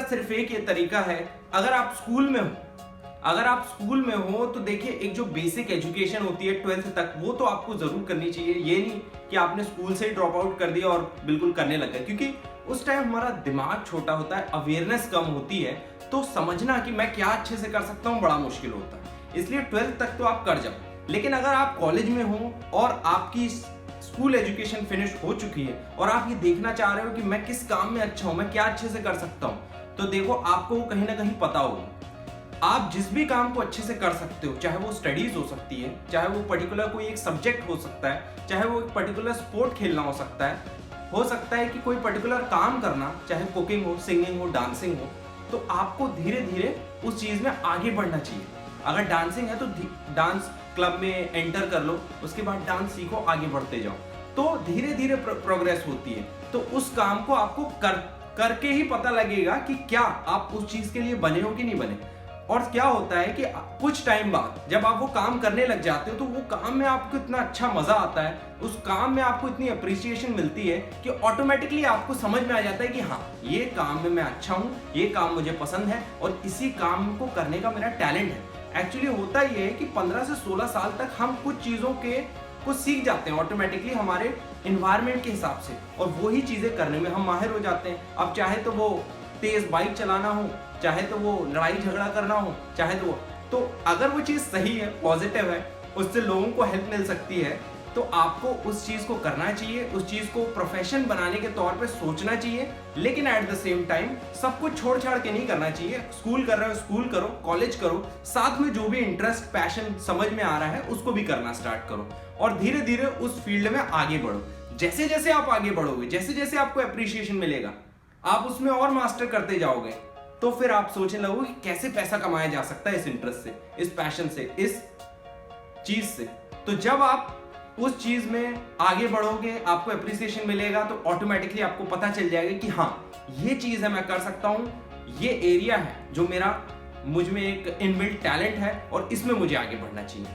सिर्फ एक ये तरीका है। अगर आप स्कूल में हो तो देखिए, एक जो बेसिक एजुकेशन होती है 12th तक, वो तो आपको जरूर करनी चाहिए। ये नहीं कि आपने स्कूल से ही ड्रॉप आउट कर दिया और बिल्कुल करने लग गए, क्योंकि उस टाइम हमारा दिमाग छोटा होता है, अवेयरनेस कम होती है, तो समझना कि मैं क्या अच्छे से कर सकता हूँ बड़ा मुश्किल होता है। इसलिए 12th तक तो आप कर जाओ। लेकिन अगर आप कॉलेज में हो और आपकी स्कूल एजुकेशन फिनिश हो चुकी है और आप ये देखना चाह रहे हो कि मैं किस काम में अच्छा हूं, मैं क्या अच्छे से कर सकता हूं, तो देखो, आपको कहीं ना कहीं पता होगा आप जिस भी काम को अच्छे से कर सकते हो, चाहे वो स्टडीज हो सकती है, चाहे वो पर्टिकुलर कोई एक सब्जेक्ट हो सकता है, चाहे वो एक पर्टिकुलर स्पोर्ट खेलना हो सकता है कि कोई पर्टिकुलर काम करना, चाहे कुकिंग हो, सिंगिंग हो, डांसिंग हो, तो आपको धीरे धीरे उस चीज में आगे बढ़ना चाहिए। अगर डांसिंग है तो डांस क्लब में एंटर कर लो, उसके बाद डांस सीखो, आगे बढ़ते जाओ, तो धीरे धीरे प्रोग्रेस होती है। तो उस काम को आपको करके ही पता लगेगा कि क्या आप उस चीज के लिए बने हो कि नहीं बने। और क्या होता है कि कुछ टाइम बाद जब आप वो काम करने लग जाते हो, तो वो काम में आपको इतना अच्छा मजा आता है, उस काम में आपको इतनी अप्रिसिएशन मिलती है कि ऑटोमेटिकली आपको समझ में आ जाता है कि हाँ, ये काम में मैं अच्छा हूँ, ये काम मुझे पसंद है और इसी काम को करने का मेरा टैलेंट है। एक्चुअली होता ये है कि 15 से 16 साल तक हम कुछ चीजों को सीख जाते हैं ऑटोमेटिकली हमारे इन्वायरमेंट के हिसाब से, और वही चीजें करने में हम माहिर हो जाते हैं। अब चाहे तो वो तेज बाइक चलाना हो, चाहे तो वो लड़ाई झगड़ा करना हो, चाहे तो अगर वो चीज सही है, पॉजिटिव है, उससे लोगों को हेल्प मिल सकती है, तो आपको उस चीज को करना चाहिए, उस चीज को प्रोफेशन बनाने के तौर पे सोचना चाहिए। लेकिन एट द सेम टाइम सब कुछ छोड़ छाड़ के नहीं करना चाहिए। स्कूल कर रहे हो, स्कूल करो, कॉलेज करो, साथ में जो भी इंटरेस्ट, पैशन समझ में आ रहा है उसको भी करना स्टार्ट करो, और धीरे धीरे उस फील्ड में आगे बढ़ो। जैसे जैसे आप आगे बढ़ोगे, जैसे जैसे आपको अप्रिसिएशन मिलेगा, आप उसमें और मास्टर करते जाओगे, तो फिर आप सोचने लगोगे कि कैसे पैसा कमाया जा सकता है इस इंटरेस्ट से, इस पैशन से, इस चीज से। तो जब आप उस चीज में आगे बढ़ोगे, आपको एप्रिसिएशन मिलेगा, तो ऑटोमेटिकली आपको पता चल जाएगा कि हाँ, ये चीज है, मैं कर सकता हूं, ये एरिया है जो मुझ में एक इनबिल्ट टैलेंट है और इसमें मुझे आगे बढ़ना चाहिए।